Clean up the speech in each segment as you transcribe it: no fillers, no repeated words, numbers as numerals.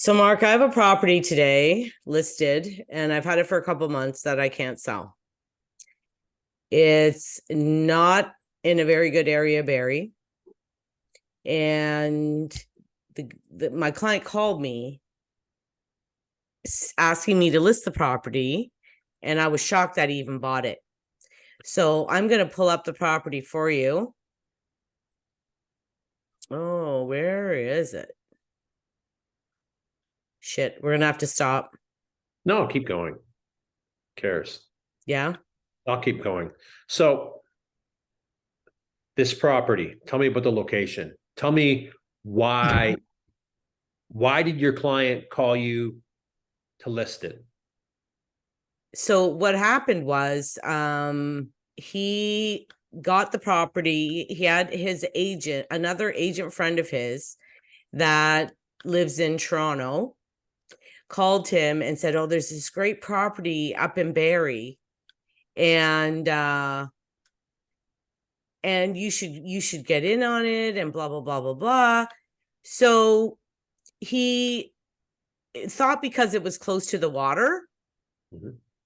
So, Mark, I have a property today listed, and I've had it for a couple months that I can't sell. It's not in a very good area, Barrie. And my client called me asking me to list the property, and I was shocked that he even bought it. So I'm going to pull up the property for you. Oh, where is it? Shit, we're going to have to stop. No, keep going. Cares. Yeah. I'll keep going. So this property, tell me about the location. Tell me why did your client call you to list it? So what happened was he got the property. He had his agent, another agent friend of his that lives in Toronto, called him and said, "Oh, there's this great property up in Barrie, and you should get in on it," and blah blah blah blah blah. So he thought because it was close to the water,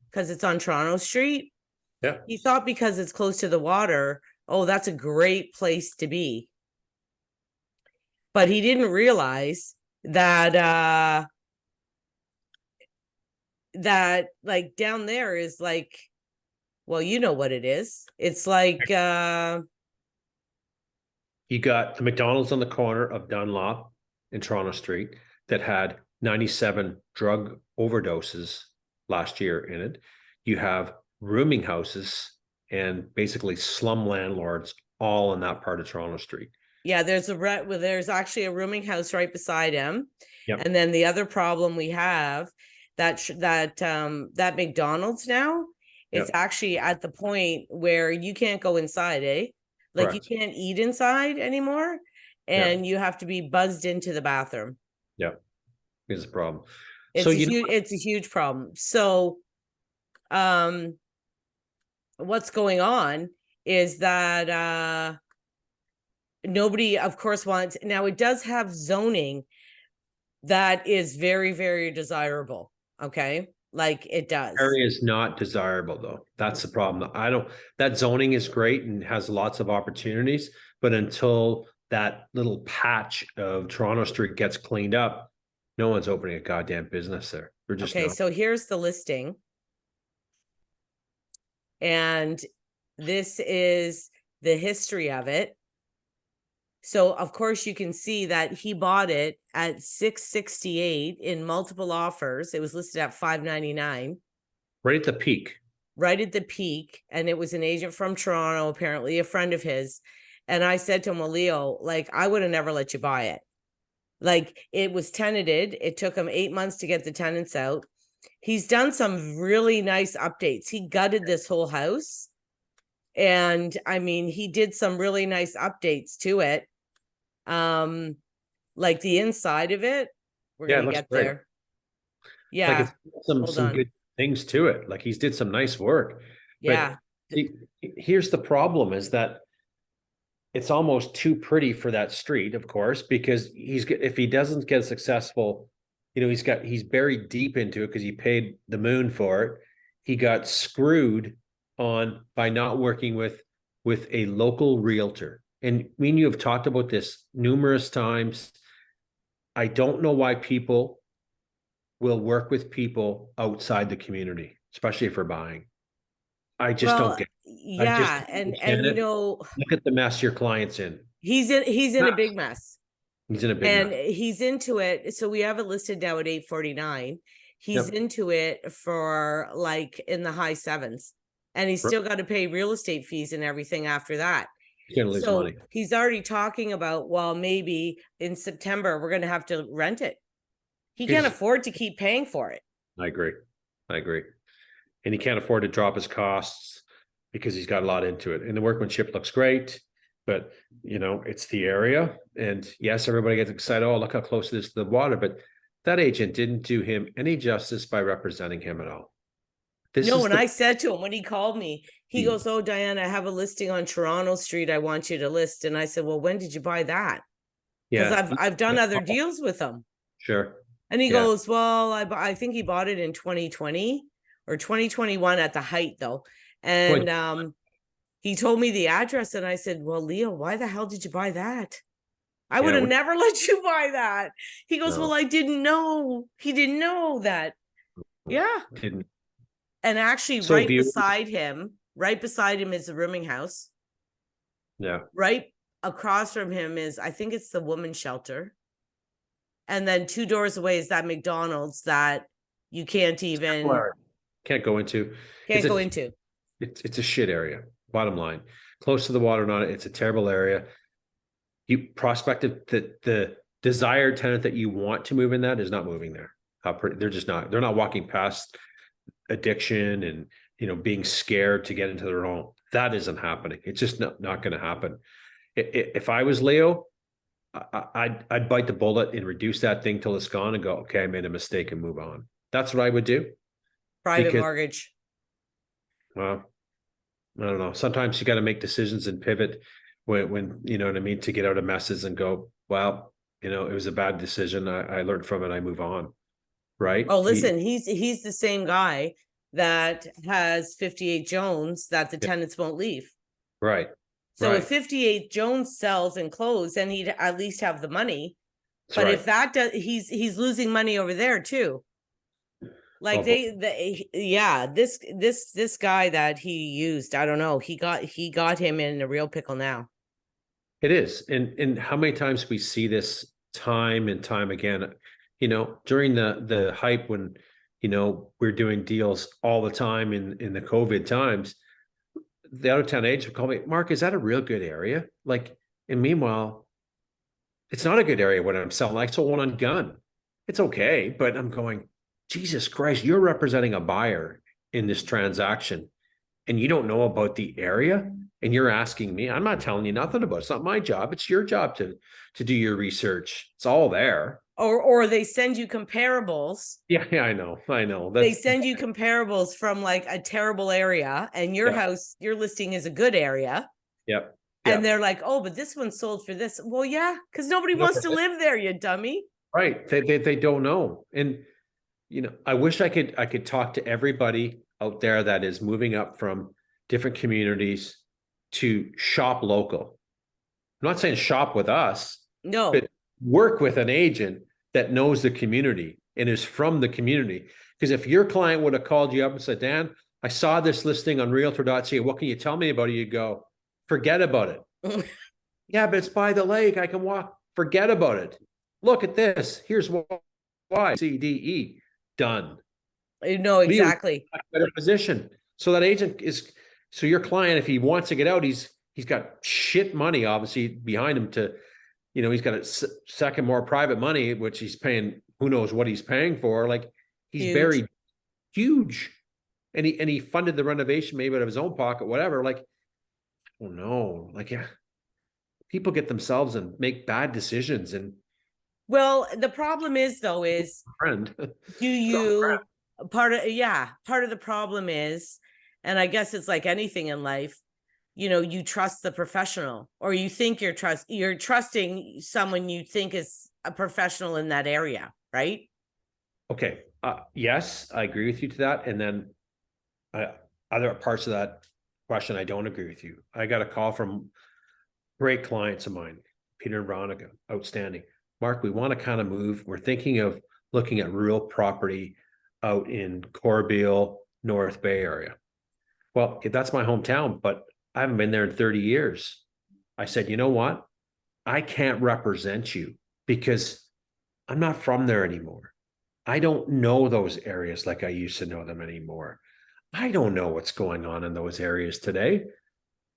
because it's on Toronto Street. Yeah. He thought because it's close to the water, oh, that's a great place to be. But he didn't realize that that like down there is like, well, you know what it is. It's like You got the McDonald's on the corner of Dunlop and Toronto Street that had 97 drug overdoses last year in it. You have rooming houses and basically slum landlords all in that part of Toronto Street. yeah, there's actually a rooming house right beside him. Yep. And then the other problem we have that McDonald's now, it's Yep. actually at the point where you can't go inside, eh? Like Correct. you can't eat inside anymore, and Yep. you have to be buzzed into the bathroom. Yeah, is a problem. It's So it's a huge problem. So what's going on is that nobody, of course, wants. Now it does have zoning that is very, very desirable. Okay, like it does. area is not desirable though. That's the problem. That zoning is great and has lots of opportunities, but until that little patch of Toronto Street gets cleaned up, no one's opening a goddamn business there. They're just Okay, not. so here's the listing. And this is the history of it. So of course you can see that he bought it at $668 in multiple offers. It was listed at $599. Right at the peak. Right at the peak. And it was an agent from Toronto, apparently a friend of his. And I said to him, well, Leo, like I would have never let you buy it. Like it was tenanted. It took him 8 months to get the tenants out. He's done some really nice updates. He gutted this whole house. And I mean, he did some really nice updates to it. Like the inside of it, we're gonna get great. there. Yeah, like it's some good things to it. Like he's did some nice work. Yeah. But here's the problem: is that it's almost too pretty for that street, of course, because if he doesn't get successful, he's buried deep into it because he paid the moon for it. He got screwed on by not working with a local realtor. And me and you have talked about this numerous times. I don't know why people will work with people outside the community, especially if we're buying. I just don't get it. Yeah, and look at the mess your client's in. He's in a big mess. He's in a big mess. He's into it. So we have it listed now at $849. He's into it for like in the high sevens. And he's still got to pay real estate fees and everything after that. He's gonna lose money. He's already talking about, well, maybe in September we're going to have to rent it. He can't afford to keep paying for it. I agree. And he can't afford to drop his costs because he's got a lot into it. And the workmanship looks great, but it's the area. And yes, everybody gets excited. Oh, look how close it is to the water. But that agent didn't do him any justice by representing him at all. I said to him when he called me, he goes, "Oh, Diane, I have a listing on Toronto Street. I want you to list." And I said, "Well, when did you buy that?" Because I've done other deals with him. Sure. And he Yeah. goes, well, I think he bought it in 2020 or 2021 at the height though. And he told me the address and I said, well, Leo, why the hell did you buy that? I would have never let you buy that. He goes, well, I didn't know. He didn't know that. Yeah. Didn't. And actually So right beside him is the rooming house. Yeah. Right across from him is, I think it's the women's shelter. And then 2 doors away is that McDonald's that you can't go into. It's a shit area. Bottom line, close to the water, not it's a terrible area. You prospective the desired tenant that you want to move in that is not moving there. They're just not. They're not walking past addiction and being scared to get into their own. That isn't happening. It's just not going to happen. If I was Leo, I'd bite the bullet and reduce that thing till it's gone and go, okay, I made a mistake and move on. That's what I would do. Private mortgage. Well, I don't know. Sometimes you got to make decisions and pivot when you know what I mean, to get out of messes and go, well, it was a bad decision. I learned from it. I move on. Right. Oh, listen, he's the same guy that has 58 Jones that the tenants won't leave. Right. So if 58 Jones sells and closes, then he'd at least have the money. But if that does, he's losing money over there too. Like this guy that he used, I don't know, he got him in a real pickle now. It is. And how many times we see this time and time again, during the hype when, we're doing deals all the time in the COVID times, the out of town agents would call me, Mark, is that a real good area? Like, and meanwhile, it's not a good area when I'm selling. I sold one on Gun. It's okay. But I'm going, Jesus Christ, you're representing a buyer in this transaction and you don't know about the area and you're asking me. I'm not telling you nothing about it. It's not my job. It's your job to do your research. It's all there. Or they send you comparables. Yeah, I know. They send you comparables from like a terrible area and your house, your listing is a good area. Yep. And they're like, oh, but this one sold for this. Well, yeah, because nobody wants to live there, you dummy. Right. They don't know. And I wish I could talk to everybody out there that is moving up from different communities to shop local. I'm not saying shop with us. No. But work with an agent that knows the community and is from the community. Because if your client would have called you up and said, Dan, I saw this listing on realtor.ca. What can you tell me about it? You go, forget about it. Yeah, but it's by the lake. I can walk. Forget about it. Look at this. Here's why. C, D, E. Done. No, exactly. Better position. So that agent so your client, if he wants to get out, he's got shit money, obviously, behind him to, he's got a second more private money, which he's paying, who knows what he's paying for. Like he's buried huge. And he funded the renovation maybe out of his own pocket, whatever. Like, oh no, like, yeah, people get themselves and make bad decisions. And well, the problem is though, do you part of the problem is, and I guess it's like anything in life, you trust the professional, or you think you're trusting someone you think is a professional in that area, right? Okay. Yes, I agree with you to that. And then other parts of that question, I don't agree with you. I got a call from great clients of mine, Peter and Veronica, outstanding. Mark, we want to kind of move. We're thinking of looking at real property out in Corbeil, North Bay area. Well, that's my hometown, but I haven't been there in 30 years. I said, you know what? I can't represent you because I'm not from there anymore. I don't know those areas like I used to know them anymore. I don't know what's going on in those areas today.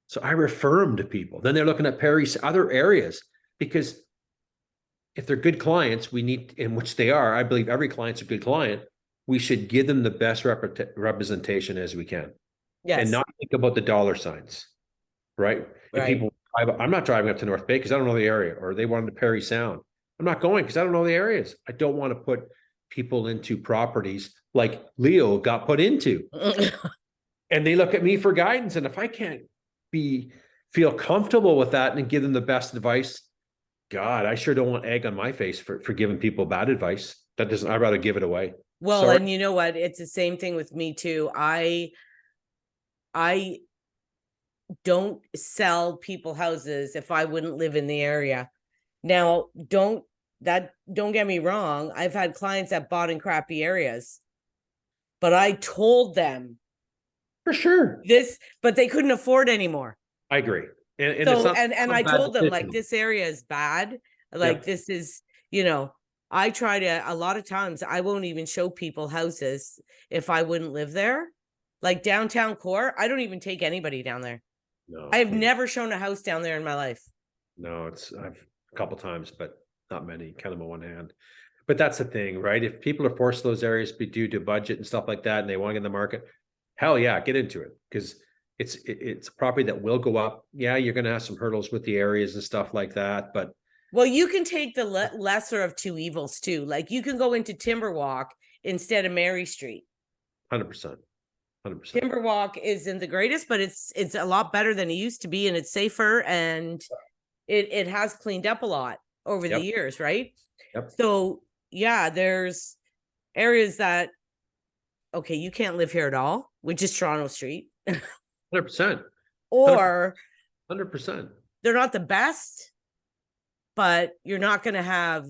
So I refer them to people. Then they're looking at Perry's other areas, because if they're good clients, we need, in which they are, I believe every client's a good client. We should give them the best representation as we can. Yes. And not think about the dollar signs, right? If people, I'm not driving up to North Bay because I don't know the area, or they wanted to Perry Sound. I'm not going because I don't know the areas. I don't want to put people into properties like Leo got put into. And they look at me for guidance. And if I can't feel comfortable with that and give them the best advice, God, I sure don't want egg on my face for giving people bad advice. That doesn't, I'd rather give it away. Well, Sorry. and you know what? It's the same thing with me too. I don't sell people houses if I wouldn't live in the area. Now, don't get me wrong. I've had clients that bought in crappy areas, but I told them For sure. this, but they couldn't afford anymore. I agree. And it's So, not, and not a I bad told them like, decision. this area is bad. Like, Yep. this is, you know, I try to, a lot of times I won't even show people houses if I wouldn't live there. Like downtown core, I don't even take anybody down there. No, I have never shown a house down there in my life. no, I've a couple times, but not many, kind of on one hand. But that's the thing, right? If people are forced to those areas due to budget and stuff like that, and they want to get in the market, hell yeah, get into it, because it's a property that will go up. Yeah, you're going to have some hurdles with the areas and stuff like that, but Well, you can take the lesser of two evils too. Like you can go into Timberwalk instead of Mary Street. 100%, 100%. Timberwalk isn't the greatest, but it's a lot better than it used to be, and it's safer, and it has cleaned up a lot over the years, right? Yep. So yeah, there's areas that, okay, you can't live here at all, which is Toronto Street. 100%. Or 100%. they're not the best, but you're not going to have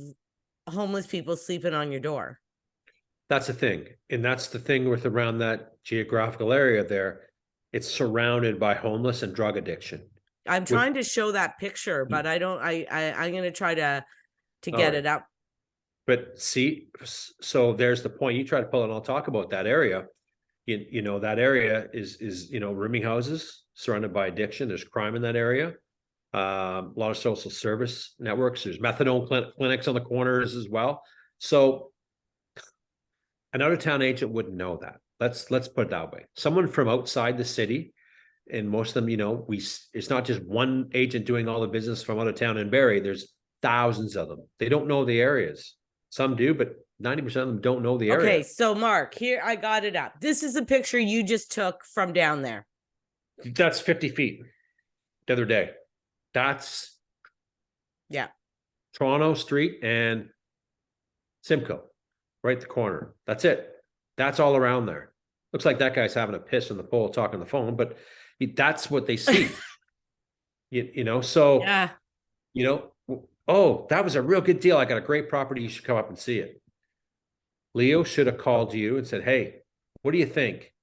homeless people sleeping on your door. That's the thing. And that's the thing with around that geographical area there. It's surrounded by homeless and drug addiction. I'm trying to show that picture, but I'm going to try to get it up. But see, so there's the point. You try to pull it, and I'll talk about that area. You know, that area is, you know, rooming houses surrounded by addiction. There's crime in that area. A lot of social service networks. There's methadone clinics on the corners as well. So an out-of-town agent wouldn't know that. Let's put it that way. Someone from outside the city, and most of them, you know, it's not just one agent doing all the business from out of town in Barrie. There's thousands of them. They don't know the areas. Some do, but 90% of them don't know the area. Okay, so Mark, here I got it up. This is a picture you just took from down there. That's 50 feet the other day. That's Toronto Street and Simcoe, right the corner. That's it. That's all around there. Looks like that guy's having a piss in the pole talking on the phone, but that's what they see. you know, so yeah. You know, oh, that was a real good deal. I got a great property. You should come up and see it. Leo should have called you and said, hey, what do you think?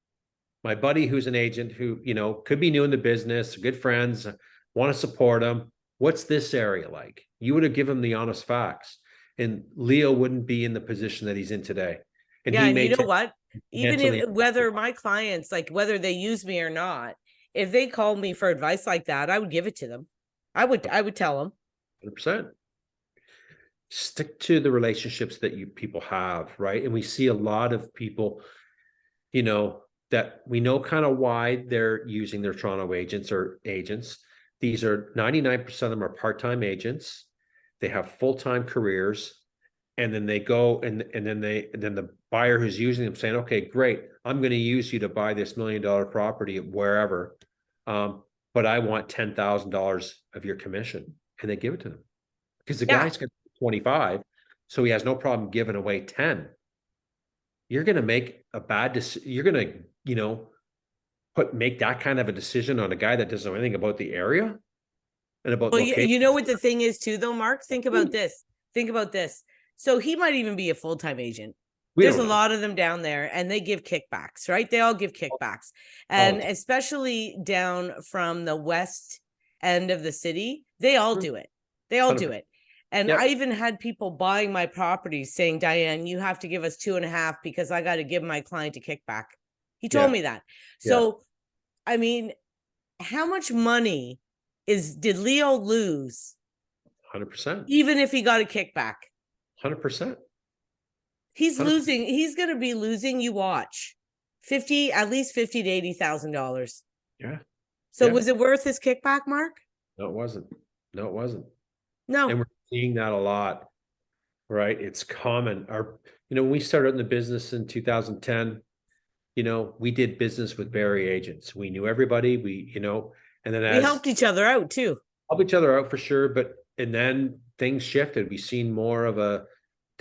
My buddy who's an agent who, you know, could be new in the business, good friends, want to support him. What's this area like? You would have given him the honest facts, and Leo wouldn't be in the position that he's in today. And yeah, he and made you know what? Even if, whether my clients, like whether they use me or not, if they called me for advice like that, I would give it to them. I would tell them. 100%. Stick to the relationships that people have, right? And we see a lot of people, you know, that we know kind of why they're using their Toronto agents or agents. These are 99% of them are part-time agents. They have full-time careers, and then they go and then the buyer who's using them saying, okay, great, I'm going to use you to buy this $1 million property wherever, but I want $10,000 of your commission, and they give it to them because the guy's got 25, so he has no problem giving away 10. You're going to make a bad decision. You're going to, you know, make that kind of a decision on a guy that doesn't know anything about the area and about location. You know what the thing is too, though, Mark? Think about this. Think about this. So he might even be a full-time agent. There's a lot of them down there, and they give kickbacks, right? They all give kickbacks. And especially down from the west end of the city, they all do it. They all do it. And I even had people buying my properties saying, Diane, you have to give us 2.5 because I got to give my client a kickback. He told me that. So, I mean, how much money did Leo lose? 100%. Even if he got a kickback. 100%. He's losing. He's going to be losing. You watch, at least $50,000 to $80,000. Yeah. So was it worth his kickback, Mark? No, it wasn't. No, it wasn't. No. And we're seeing that a lot, right? It's common. You know, when we started in the business in 2010, you know, we did business with Barrie agents. We knew everybody. You know, and then we helped each other out too. Help each other out for sure. And then things shifted. We seen more of a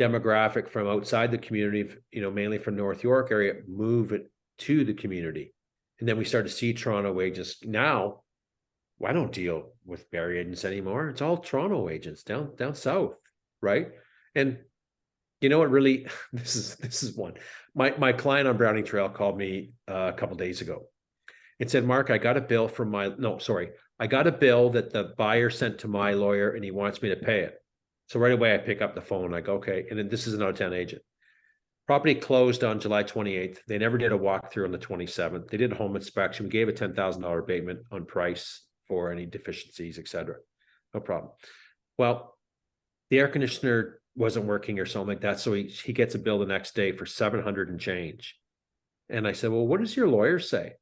demographic from outside the community, mainly from North York area, move it to the community. And then we start to see Toronto agents. Now, I don't deal with Barrie agents anymore. It's all Toronto agents down south, right? And you know what really, this is one. My client on Browning Trail called me a couple days ago and said, Mark, I got a bill from I got a bill that the buyer sent to my lawyer and he wants me to pay it. So right away I pick up the phone. I go, okay. And then this is an out-of-town agent. Property closed on July 28th. They never did a walkthrough on the 27th. They did a home inspection. We gave a $10,000 abatement on price for any deficiencies, etc. No problem. Well, the air conditioner wasn't working or something like that. So he gets a bill the next day for 700 and change. And I said, well, what does your lawyer say?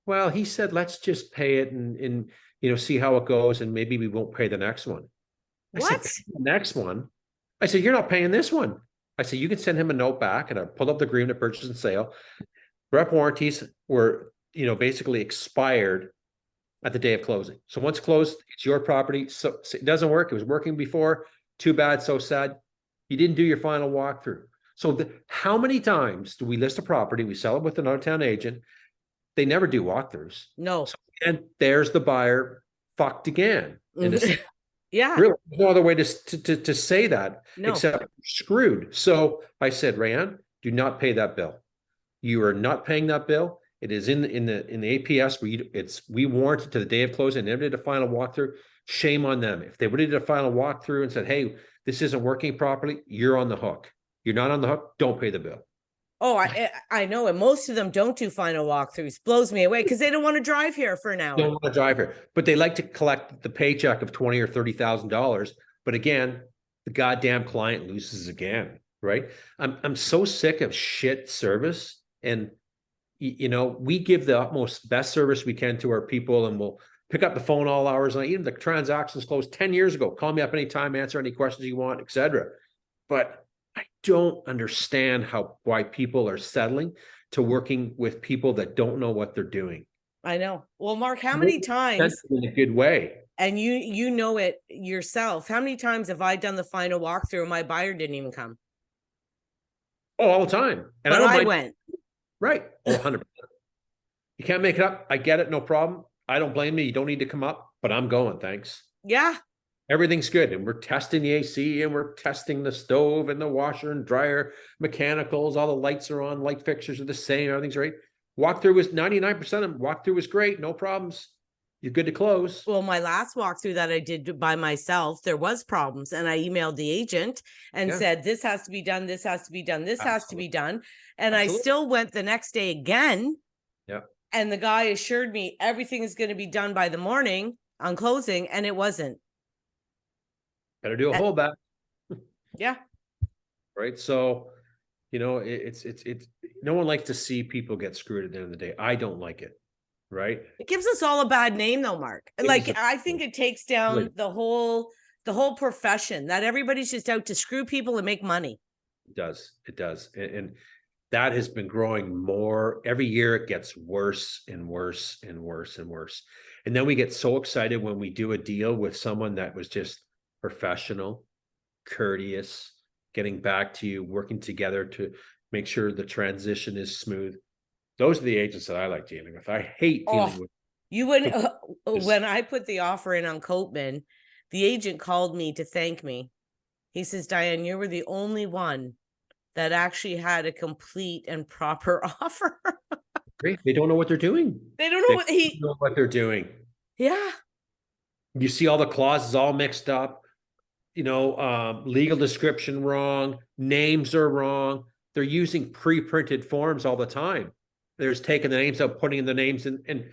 Well, he said, let's just pay it and see how it goes. And maybe we won't pay the next one. What? I said, the next one. I said, you're not paying this one. I said, you can send him a note back, and I pulled up the agreement of purchase and sale. Rep warranties were, basically expired at the day of closing. So once closed, it's your property. So it doesn't work. It was working before. Too bad, so sad. You didn't do your final walkthrough. So how many times do we list a property? We sell it with an out-of-town agent. They never do walkthroughs. No. And there's the buyer fucked again. Yeah. Really, there's no other way to say that No. except screwed. So I said, Rayanne, do not pay that bill. You are not paying that bill. It is in the APS. We warrant it to the day of closing. Never did a final walkthrough. Shame on them. If they would have did a final walkthrough and said, hey, this isn't working properly, you're on the hook. You're not on the hook. Don't pay the bill. Oh, I know. And most of them don't do final walkthroughs. Blows me away because they don't want to drive here for an hour. Don't want to drive here, but they like to collect the paycheck of $20,000 or $30,000. But again, the goddamn client loses again, right? I'm so sick of shit service, and we give the utmost best service we can to our people, and we'll pick up the phone all hours. And even the transactions closed 10 years ago. Call me up anytime, answer any questions you want, etc. But I don't understand why people are settling to working with people that don't know what they're doing. I know. Well, Mark, how many times in a good way? And you know it yourself. How many times have I done the final walkthrough and my buyer didn't even come? Oh, all the time. And but I went. Right. 100%. You can't make it up. I get it. No problem. I don't blame you. You don't need to come up, but I'm going. Thanks. Yeah. Everything's good. And we're testing the AC, and we're testing the stove and the washer and dryer, mechanicals. All the lights are on. Light fixtures are the same. Everything's right. Walkthrough was 99% of them. Walkthrough was great. No problems. You're good to close. Well, my last walkthrough that I did by myself, there was problems. And I emailed the agent and said, this has to be done. This has to be done. This has to be done. And I still went the next day again. Yeah. And the guy assured me everything is going to be done by the morning on closing. And it wasn't. Got to do a holdback. Yeah. Right. So, it's no one likes to see people get screwed at the end of the day. I don't like it. Right. It gives us all a bad name though, Mark. I think it takes down the whole profession, that everybody's just out to screw people and make money. It does. And that has been growing more. Every year it gets worse and worse and worse and worse. And then we get so excited when we do a deal with someone that was just professional, courteous, getting back to you, working together to make sure the transition is smooth. Those are the agents that I like dealing with. I hate dealing with. You wouldn't. When I put the offer in on Coatman, the agent called me to thank me. He says, Diane, you were the only one that actually had a complete and proper offer. Great. They don't know what they're doing. They don't know what they're doing. Yeah. You see all the clauses all mixed up. Legal description wrong. Names are wrong. They're using pre-printed forms all the time. They're just taking the names out, putting in the names and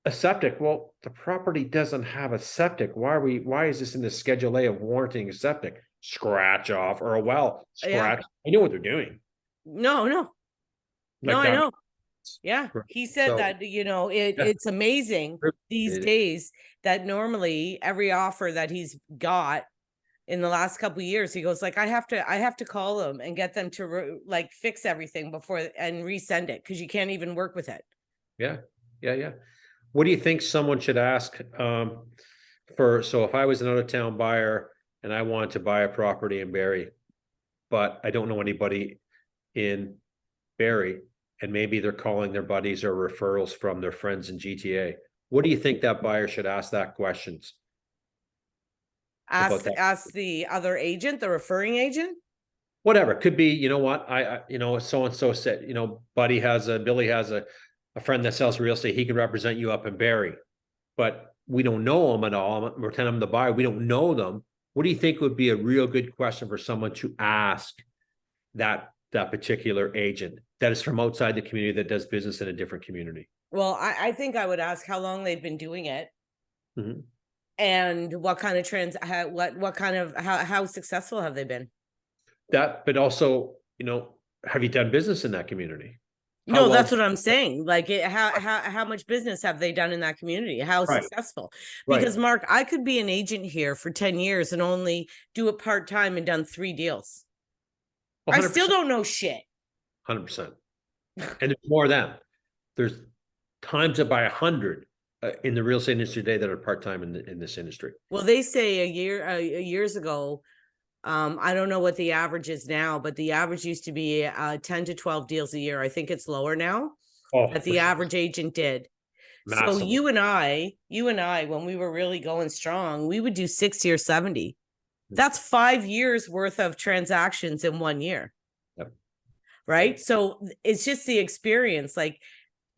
a septic. Well, the property doesn't have a septic. Why is this in the Schedule A of warranting a septic? Scratch off, or a well, scratch. Yeah. I know what they're doing. No. I know. Yeah. He said that, it's amazing these days that normally every offer that he's got in the last couple of years, he goes like, I have to call them and get them to fix everything before and resend it, because you can't even work with it. Yeah. What do you think someone should ask so if I was an out-of-town buyer and I wanted to buy a property in Barrie, but I don't know anybody in Barrie, and maybe they're calling their buddies or referrals from their friends in GTA. What do you think that buyer should ask that questions about that? Ask the other agent, the referring agent. Whatever, it could be, you know what, so and so said, Billy has a friend that sells real estate. He can represent you up in Barrie, but we don't know them at all. We're telling them to buy. We don't know them. What do you think would be a real good question for someone to ask that particular agent that is from outside the community that does business in a different community? Well, I think I would ask how long they've been doing it. Mm-hmm. And what kind of how successful have they been? That, but also, have you done business in that community? No, that's what I'm saying. Like, how much business have they done in that community? How successful? Because Mark, I could be an agent here for 10 years and only do it part-time and done 3 deals. 100%. I still don't know shit. 100%. And there's more of them. There's times it by 100 in the real estate industry today that are part-time in this industry. Well, they say years ago, I don't know what the average is now, but the average used to be 10 to 12 deals a year. I think it's lower now. That the average agent did. Massively. So you and I, when we were really going strong, we would do 60 or 70. That's 5 years worth of transactions in 1 year. Yep. Right. So it's just the experience. Like,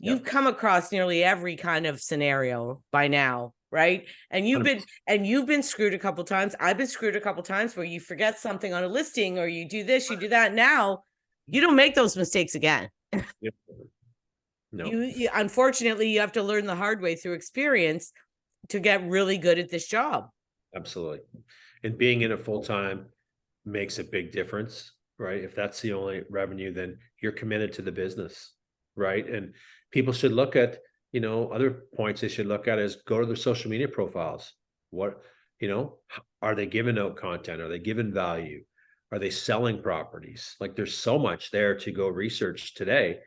you've come across nearly every kind of scenario by now. Right. And you've been screwed a couple of times. I've been screwed a couple of times where you forget something on a listing, or you do this, you do that. Now you don't make those mistakes again. Yep. No. You unfortunately, you have to learn the hard way through experience to get really good at this job. Absolutely. And being in it full time makes a big difference, right? If that's the only revenue, then you're committed to the business, right? And people should look at, other points they should look at is go to their social media profiles. What, are they giving out content? Are they giving value? Are they selling properties? Like, there's so much there to go research today,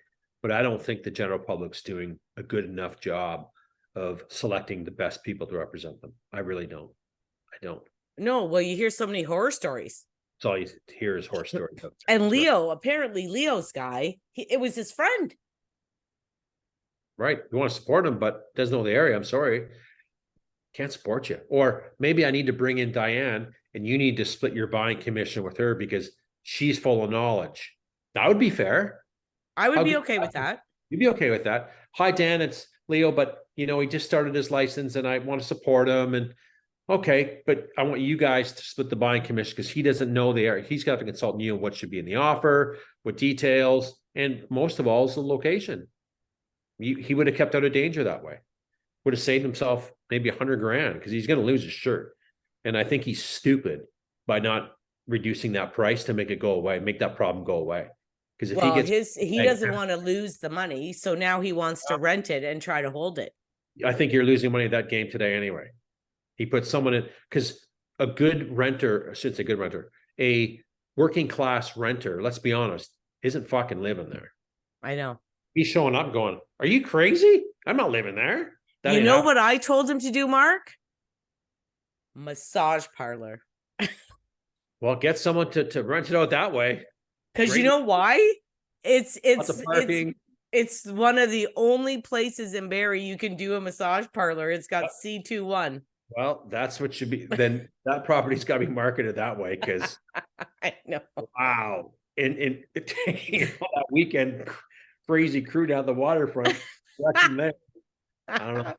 but I don't think the general public's doing a good enough job of selecting the best people to represent them. I really don't. I don't. No, well, you hear so many horror stories. That's all you hear is horror stories. And Leo, apparently Leo's guy, it was his friend. Right. You want to support him, but doesn't know the area. I'm sorry. Can't support you. Or maybe I need to bring in Diane and you need to split your buying commission with her because she's full of knowledge. That would be fair. I would be okay with that. You'd be okay with that. Hi, Dan, it's Leo, but he just started his license and I want to support him. And okay, but I want you guys to split the buying commission because he doesn't know the area. He's got to consult you on what should be in the offer, what details, and most of all is the location. He would have kept out of danger that way. Would have saved himself maybe $100,000 because he's going to lose his shirt. And I think he's stupid by not reducing that price to make it go away, make that problem go away. Because if he doesn't want to lose the money, so now he wants to rent it and try to hold it. I think you're losing money at that game today anyway. He put someone in, because a good renter, I shouldn't say good renter, a working class renter, let's be honest, isn't fucking living there. I know. He's showing up going, are you crazy? I'm not living there. You know what I told him to do, Mark? Massage parlor. Well, get someone to rent it out that way. Because you know why? It's one of the only places in Barrie you can do a massage parlor. It's got C21. Well, that's what should be. Then that property's got to be marketed that way because I know. Wow. And that weekend crazy crew down the waterfront. I don't know.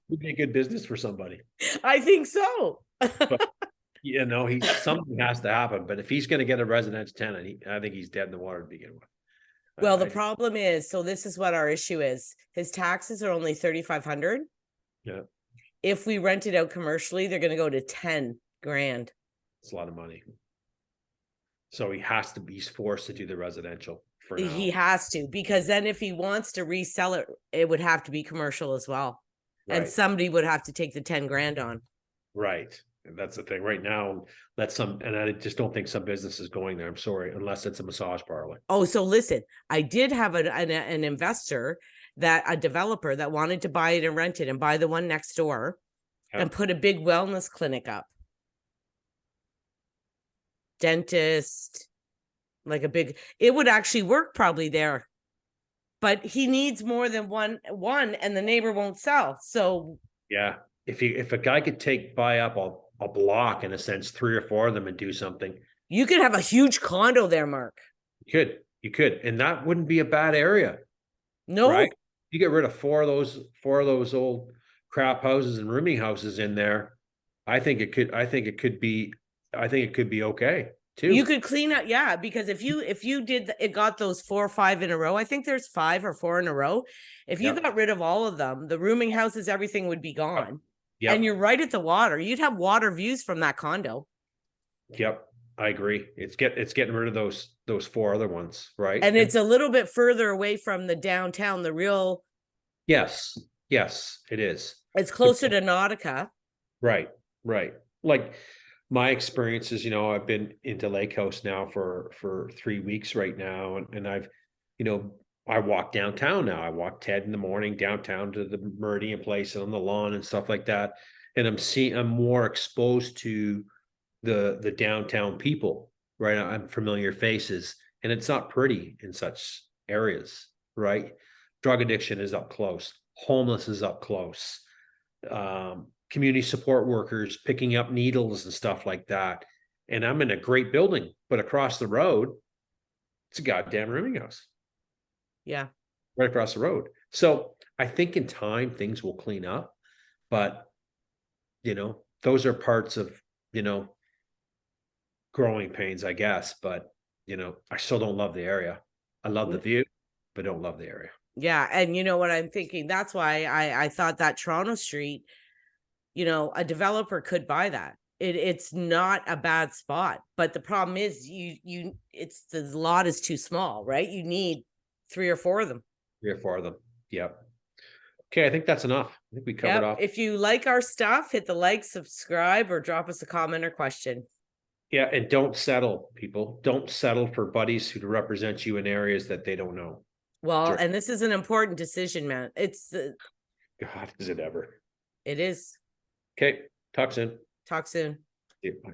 It'd be a good business for somebody. I think so. But, something has to happen. But if he's going to get a residential tenant, I think he's dead in the water to begin with. Well, the problem is, so this is what our issue is. His taxes are only $3,500. Yeah. If we rent it out commercially, they're going to go to $10,000. It's a lot of money. So he's forced to do the residential for now. He has to, because then if he wants to resell it, it would have to be commercial as well. Right. And somebody would have to take the $10,000 on. Right. And that's the thing right now. And I just don't think some business is going there. I'm sorry, unless it's a massage parlor. Oh, so listen, I did have an investor, a developer that wanted to buy it and rent it and buy the one next door and put a big wellness clinic up. Dentist, like a big, it would actually work probably there. But he needs more than one, and the neighbor won't sell. So Yeah. If a guy could buy up a block, in a sense, 3 or 4 of them and do something, you could have a huge condo there, Mark. you could, and that wouldn't be a bad area, No, right? You get rid of 4 of those old crap houses and rooming houses in there. I think it could be okay too. you could clean up. Yeah. Because if you did, it got those 4 or 5 in a row. I think there's 5 or 4 in a row. If you Yep. got rid of all of them, the rooming houses, everything would be gone. Yep. And you're right at the water. You'd have water views from that condo. Yep. I agree. It's getting rid of those 4 other ones, right? And it's a little bit further away from the downtown, the real. Yes, it is. It's closer to Nautica. Right. Like my experiences, I've been into Lake House now for 3 weeks right now. And I've, I walk downtown now. I walk Ted in the morning downtown to the Meridian place and on the lawn and stuff like that. And I'm more exposed to the downtown people, right? I'm familiar faces, and it's not pretty in such areas, right? Drug addiction is up close. Homeless is up close. Community support workers picking up needles and stuff like that. And I'm in a great building, but across the road, it's a goddamn rooming house. Yeah. Right across the road. So I think in time things will clean up, but those are parts of, growing pains, I guess. But, I still don't love the area. I love the view, but don't love the area. Yeah. And you know what I'm thinking? That's why I thought that Toronto Street, a developer could buy that. It's not a bad spot, but the problem is the lot is too small, right? You need 3 or 4 of them. 3 or 4 of them. Yep. Okay, I think that's enough. I think we covered off. If you like our stuff, hit the like, subscribe, or drop us a comment or question. Yeah, and don't settle, people. Don't settle for buddies who represent you in areas that they don't know. Well, and this is an important decision, man. God, is it ever? It is. Okay, talk soon. Talk soon. Yeah, bye.